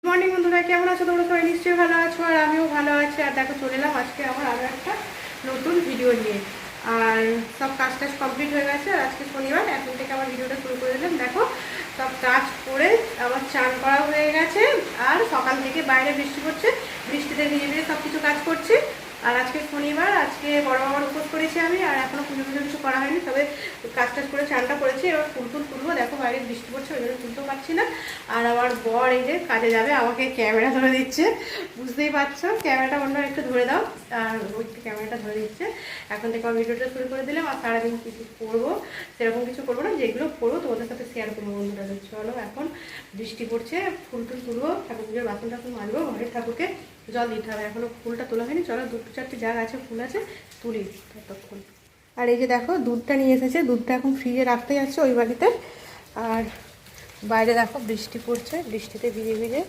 Morning বন্ধুরা, কেমন আছো তোমরা? সবাই নিশ্চয়ই ভালো আছো, আর আমিও ভালো আছি। আর দেখো চলে এলাম আজকে আমার আরও একটা নতুন ভিডিও নিয়ে। আর সব কাজ টাজ কমপ্লিট হয়ে গেছে। আর আজকে শনিবার, এখন থেকে আমার ভিডিওটা শুরু করে দিলাম। দেখো সব কাজ করে আমার চান করা হয়ে গেছে। আর সকাল থেকে বাইরে বৃষ্টি পড়ছে, বৃষ্টিতে ভিজে ভিজে সব কিছু কাজ করছি। আর আজকে শনিবার, আজকে বড় বাবার উপোস করেছি আমি। আর এখনও পুজো পুজো কিছু করা হয়নি, তবে কাজ টাজ করে চানটা করেছি। এবার ফুল তুলবো। দেখো বাইরে বৃষ্টি পড়ছে, ওই জন্য তুলতেও পারছি না। আর আমার বর এই যে কাজে যাবে, আমাকে ক্যামেরা ধরে দিচ্ছে। বুঝতেই পারছো, ক্যামেরাটা অন্য একটু ধরে দাও। আর ওই ক্যামেরাটা ধরে দিচ্ছে। এখন থেকে আমার ভিডিওটা শুরু করে দিলাম। আর সারাদিন কিছু করবো, সেরকম কিছু করবো না, যেগুলো করবো তোমাদের সাথে শেয়ার করবো বন্ধুরা। চলো, এখন বৃষ্টি পড়ছে, ফুল তুলবো, ঠাকুর পুজোর বাসন টাসন মাজবো, ঘরের ঠাকুরকে জল দিতে হবে। এখনো ফুলটা তোলা হয়নি। চলো, দুটো চারটে জাগ আছে, ফুল আছে, তুলি ততক্ষণ। আর এই যে দেখো দুধটা নিয়ে এসেছে, দুধটা এখন ফ্রিজে রাখতে যাচ্ছে ওই বাড়িতে। আর বাইরে দেখো বৃষ্টি পড়ছে, বৃষ্টিতে ভিজে ভিজে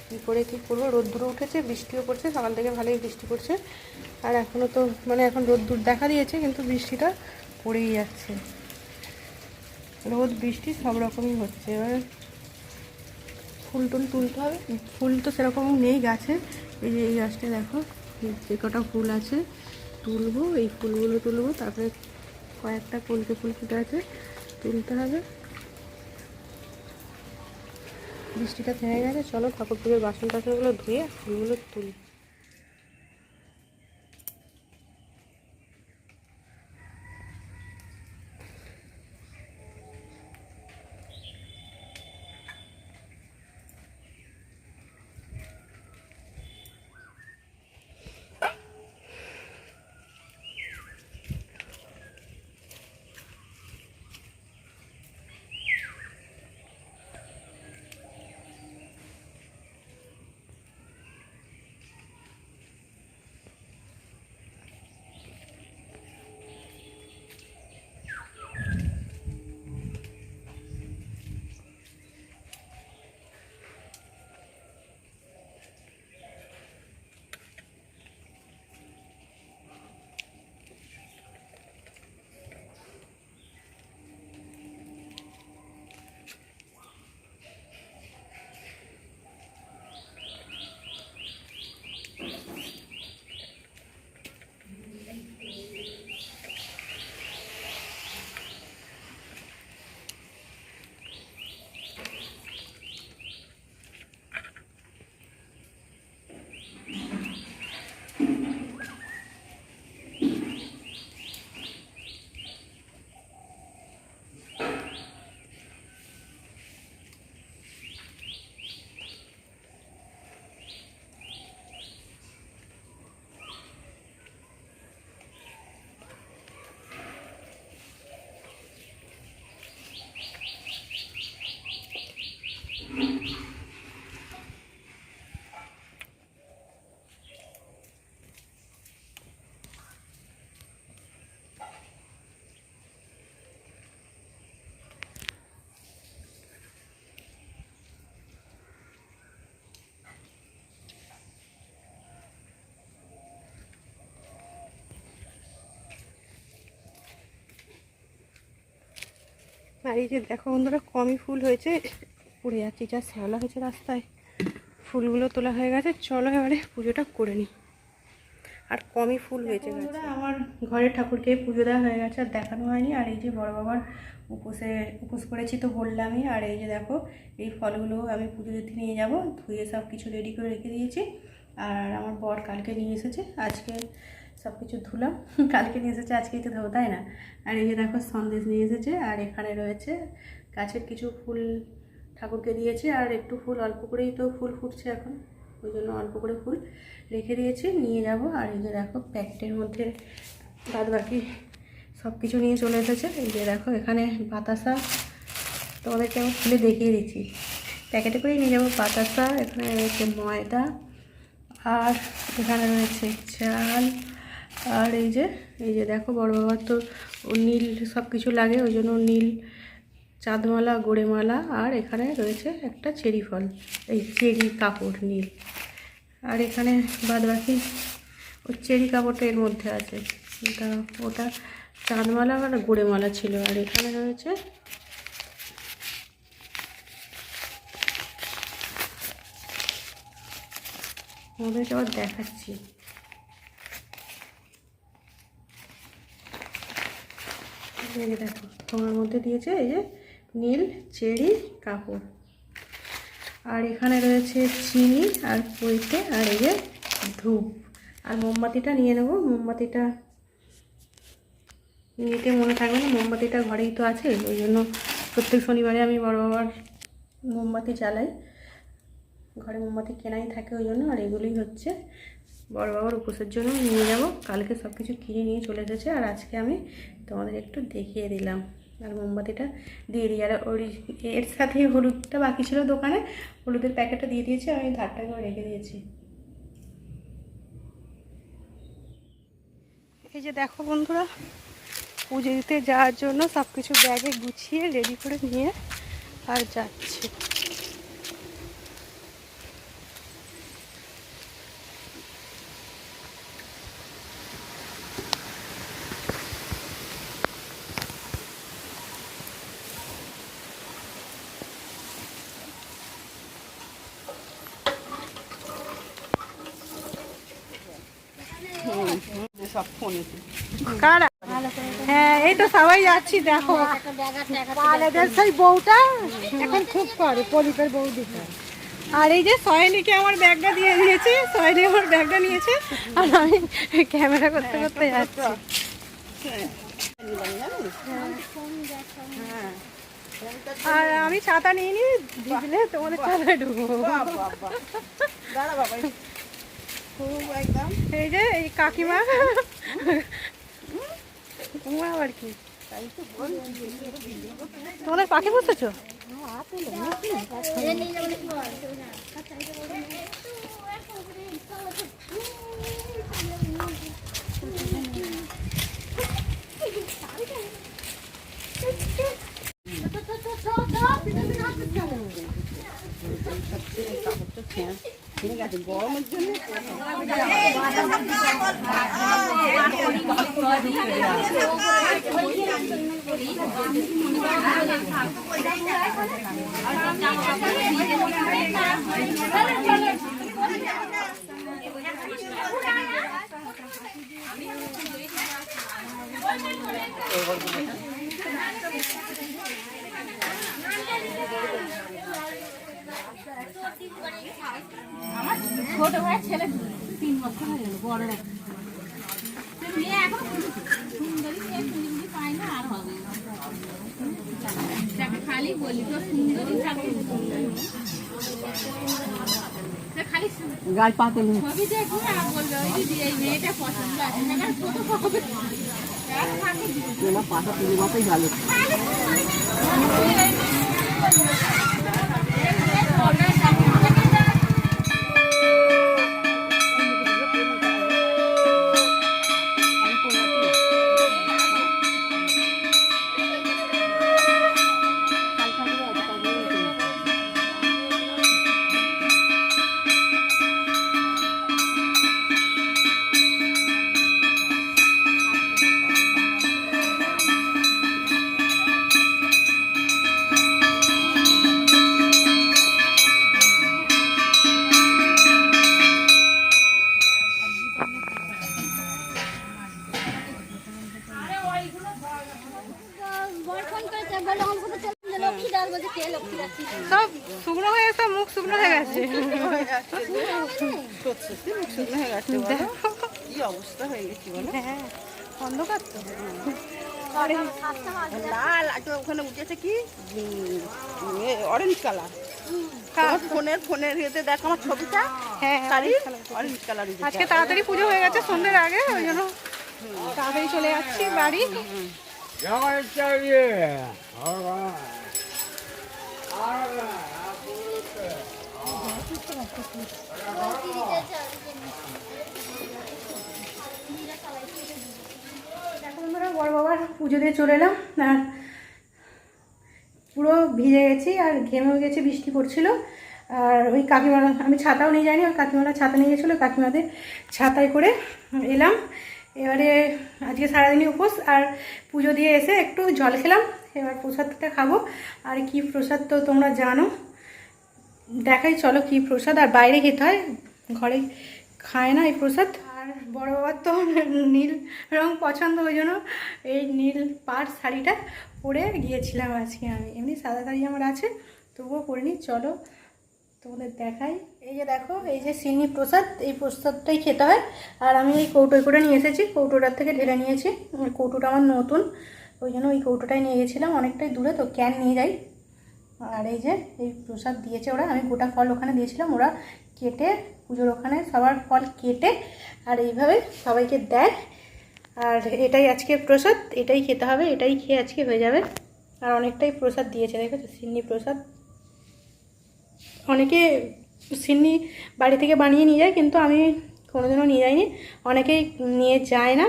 কী করে কী করবো। রোদ্দুরও উঠেছে, বৃষ্টিও পড়ছে, সকাল থেকে ভালোই বৃষ্টি পড়ছে। আর এখনও তো এখন রোদ্দুর দেখা দিয়েছে, কিন্তু বৃষ্টিটা পড়েই যাচ্ছে। রোদ বৃষ্টি সব রকমই হচ্ছে। এবার ফুল টুল তুলতে হবে। ফুল তো সেরকম নেই গাছে। এই যে এই গাছটা দেখো, যে কটা ফুল আছে তুলবো, এই ফুলগুলো তুলবো। তারপরে কয়েকটা কলকে ফুল ফুটে আছে, তুলতে হবে। বৃষ্টিটা থেমে গেছে, চলো ঠাকুর পুজোর বাসন টাসনগুলো ধুয়ে ফুলগুলো তুলি। আর এই যে দেখো বন্ধুরা, কমই ফুল হয়েছে, পড়ে যাচ্ছে, যা শ্যাওলা হয়েছে রাস্তায়। ফুলগুলো তোলা হয়ে গেছে, চলো এবারে পুজোটা করে নিই। আর কমই ফুল হয়েছে বন্ধুরা, আমার ঘরের ঠাকুরকে পুজো দেওয়া হয়ে গেছে, আর দেখানো হয়নি। আর এই যে বড় বাবার উপোস করেছি তো বললামই। আর এই যে দেখো, এই ফলগুলো আমি পুজো দিতে নিয়ে যাব, ধুয়ে সব কিছু রেডি করে রেখে দিয়েছি। আর আমার বর কালকে নিয়ে এসেছে, আজকে সব কিছু ধুলাম। কালকে নিয়ে এসেছে, আজকেই তো ধোবো, তাই না? আর এই যে দেখো সন্দেশ নিয়ে এসেছে। আর এখানে রয়েছে গাছের কিছু ফুল, ঠাকুরকে দিয়েছি। আর একটু ফুল, অল্প করেই তো ফুল ফুটছে এখন, ওই জন্য অল্প করে ফুল রেখে দিয়েছি, নিয়ে যাব। আর এই যে দেখো প্যাকেটের মধ্যে বাদ বাকি সব কিছু নিয়ে চলে এসেছে। এই যে দেখো এখানে বাতাসা, তোমাদেরকে আমি খুলে দেখিয়ে দিচ্ছি। প্যাকেটে করেই নিয়ে যাবো বাতাসা। এখানে রয়েছে ময়দা, আর এখানে রয়েছে চাল। আর এই যে দেখো বড় বাবার তো নীল সব কিছু লাগে, ওই জন্য নীল চাঁদমালা, গোড়েমালা। আর এখানে রয়েছে একটা চেরি ফল, এই চেরি কাপড় নীল। আর এখানে বাদ বাকি ওই চেরি কাপড়টা এর মধ্যে আছে, ওটা চাঁদমালা আর গোড়েমালা ছিল। আর এখানে রয়েছে ওদেরকে আবার দেখাচ্ছি। দেখো তোমার মধ্যে দিয়েছে এই যে নীল চেরি কাপড়, আর এখানে রয়েছে চিনি আর পৈতে, আর এই যে ধূপ, আর মোমবাতিটা নিয়ে নেব। মোমবাতিটা নিতে মনে থাকবে না, মোমবাতিটা ঘরেই তো আছে, ওই জন্য প্রত্যেক শনিবারে আমি বড় বাবার মোমবাতি জ্বালাই। ঘরে মোমবাতি কেনাই থাকে ওই জন্য। আর এগুলোই হচ্ছে বড় বাবার উপোসের জন্য নিয়ে যাব। কালকে সব কিছু কিনে নিয়ে চলে এসেছে, আর আজকে আমি তোমাদের একটু দেখিয়ে দিলাম। আর মোমবাতিটা দিয়ে দিই। আর ওই এর সাথে হলুদটা বাকি ছিল দোকানে, হলুদের প্যাকেটটা দিয়ে দিয়েছি, আমি ধারটাকেও রেখে দিয়েছি। এই যে দেখো বন্ধুরা, পুজো দিতে যাওয়ার জন্য সব কিছু ব্যাগে গুছিয়ে রেডি করে নিয়ে আর যাচ্ছি। হ্যাঁ এই তো সবাই যাচ্ছি। দেখো এদের সেই বউটা এখন খুব করে প্রদীপের বউ দিতে। আর এই যে সয়নিকে আমার ব্যাগটা দিয়ে দিয়েছি, সয়নি আমার ব্যাগটা নিয়েছে, আর আমি ক্যামেরা করতে করতে যাচ্ছি। আর আমি ছাতা নিইনি, ভিজলে তোমাদের ছাতায় ঢুকবো। এই যে এই কাকিমা, আবার কি তোমাদের পাখি বসেছো? গরমের জন্য আমার ছোট ভাই ছেলে 3 বছর হয়ে গেল, বড় মেয়ে এখন সুন্দরী মেয়ে, সুন্দরী পাই না, আর হবে তাকে খালি বলি তো সুন্দরী থাকে, খালি গাল পাতে ছবি দেখি আর বলবে এই মেয়েটা পছন্দ আছে না, ছোট হবে না, পাতা তুলে মাথায় ভালো। সব শুকনো হয়ে, সব মুখ শুকনো হয়ে গেছে। কি অবস্থা হয়ে গেছে বলো? হ্যাঁ অন্ধকার তো। লাল ওখানে উঠেছে কি অরেঞ্জ কালার। ফোনের ইয়েতে দেখো আমার ছবিটা, হ্যাঁ অরেঞ্জ কালার। আজকে তাড়াতাড়ি পুজো হয়ে গেছে সন্ধ্যের আগে, ওই জন্য তাড়াতাড়ি চলে যাচ্ছি বাড়ি। এখন আমরা বড় বাবার পুজো দিয়ে চলে এলাম, আর পুরো ভিজে গেছি আর ঘেমেও গেছি, বৃষ্টি পড়ছিল। আর ওই কাকিমারা, আমি ছাতাও নিয়ে যাইনি, ওই কাকিমারা ছাতা নিয়ে গেছিলো, কাকিমাদের ছাতায় করে এলাম। এবারে আজকে সারাদিনই উপোস, আর পুজো দিয়ে এসে একটু জল খেলাম। এবার প্রসাদটা খাবো, আর কি প্রসাদ তো তোমরা জানো, দেখাই চলো কি প্রসাদ। আর বাইরে খেতে হয়, ঘরে খায় না এই প্রসাদ। আর বড় বাবার তো নীল রং পছন্দ, ওই জন্য এই নীল পাড় শাড়িটা পরে গিয়েছিলাম আজকে আমি। এমনি সাদা শাড়ি আমার আছে, তবুও পরিনি। চলো তোমাদের দেখাই। এই যে দেখো, এই যে সিন্নি প্রসাদ, এই প্রসাদটাই খেতে হয়। আর আমি এই কৌটোয় করে নিয়ে এসেছি, কৌটোটার থেকে ঢেলে নিয়েছি। কৌটোটা আমার নতুন, ওই জন্য ওই কৌটোটাই নিয়ে গেছিলাম, অনেকটাই দূরে তো ক্যান নিয়ে যাই। আর এই যে এই প্রসাদ দিয়েছে ওরা, আমি গোটা ফল ওখানে দিয়েছিলাম, ওরা কেটে পুজোর ওখানে সবার ফল কেটে আর এইভাবে সবাইকে দেয়। আর এটাই আজকে প্রসাদ, এটাই খেতে হবে, এটাই খেয়ে আজকে হয়ে যাবে। আর অনেকটাই প্রসাদ দিয়েছে, দেখেছো সিন্নি প্রসাদ। অনেকে সিন্নি বাড়ি থেকে বানিয়ে নিয়ে যায়, কিন্তু আমি কোনোদিনও নিয়ে যাইনি, অনেকেই নিয়ে যায় না।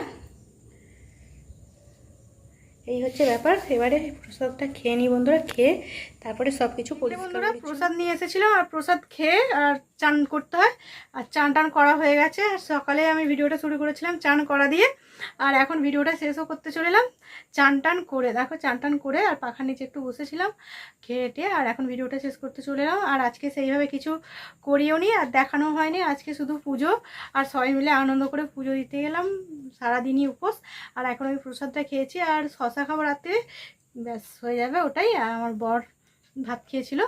এই হচ্ছে ব্যাপার। এবারে প্রসাদটা খেয়ে নিই বন্ধুরা, খেয়ে তারপরে সব কিছু বন্ধুরা প্রসাদ নিয়ে এসেছিলাম, আর প্রসাদ খেয়ে আর চান করতে হয়। আর চান টান করা হয়ে গেছে। আর সকালে আমি ভিডিওটা শুরু করেছিলাম চান করা দিয়ে, আর এখন ভিডিওটা শেষও করতে চলেলাম চান টান করে। দেখো চান টান করে আর পাখার নিচে একটু বসেছিলাম খেয়ে টেয়ে, আর এখন ভিডিওটা শেষ করতে চলে এলাম। আর আজকে সেইভাবে কিছু করিও নি আর দেখানো হয়নি, আজকে শুধু পুজো আর সবাই মিলে আনন্দ করে পুজো দিতে গেলাম, সারাদিনই উপোস। আর এখন আমি প্রসাদটা খেয়েছি আর শশা খাবো রাতে, ব্যাস হয়ে যাবে ওটাই। আর আমার বর ভাত খেয়েছিল।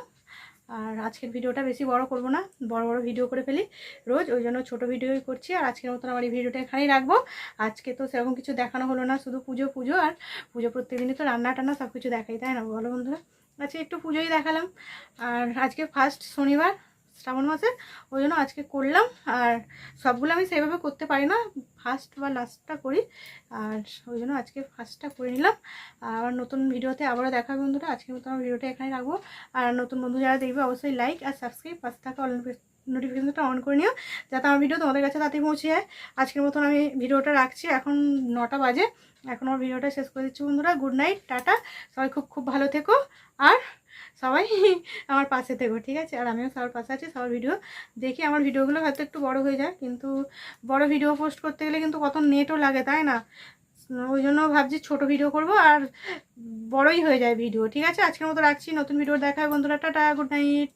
আর আজকের ভিডিওটা বেশি বড় করব না, বড় বড় ভিডিও করে ফেলি রোজ, ওই জন্য ছোটো ভিডিওই করছি। আর আজকের মতন আমার এই ভিডিওটা এখানেই রাখবো। আজকে তো সেরকম কিছু দেখানো হলো না, শুধু পুজো পুজো আর পুজো। প্রত্যেকদিনই তো রান্না টান্না সব কিছু দেখাই, তাই না বলো বন্ধুরা? আজকে একটু পুজোই দেখালাম। আর আজকে ফার্স্ট শনিবার শ্রাবণ মাসে, ওই জন্য আজকে করলাম। আর সবগুলো আমি সেইভাবে করতে পারি না, ফার্স্ট বা লাস্টটা করি, আর ওই জন্য আজকে ফার্স্টটা করে নিলাম। আর নতুন ভিডিওতে আবারও দেখা হবে বন্ধুরা। আজকের মতো আমার ভিডিওটা এখানে রাখবো। আর নতুন বন্ধু যারা দেখবে অবশ্যই লাইক আর সাবস্ক্রাইব, পাশে থাকা অল নোটিফিকেশনটা অন করে নিও, যাতে আমার ভিডিও তোমাদের কাছে তাড়াতাড়ি পৌঁছে যায়। আজকের মতন আমি ভিডিওটা রাখছি, এখন 9টা বাজে। এখন আমার ভিডিওটা শেষ করে দিচ্ছি বন্ধুরা। Good night, tata. সবাই খুব খুব ভালো থেকো আর সবাই আমার পাশে থেকো, ঠিক আছে? আর আমিও সবার পাশে আছি। সবার ভিডিও দেখি, আমার ভিডিওগুলো হয়তো একটু বড় হয়ে যায়, কিন্তু বড় ভিডিও পোস্ট করতে গেলে কিন্তু কত নেটও লাগে, তাই না? ওই জন্য ভাবছি ছোট ভিডিও করব আর বড়ই হয়ে যায় ভিডিও, ঠিক আছে? আজকের মতো রাখছি, নতুন ভিডিও দেখা হয় বন্ধুরা। Tata, good night.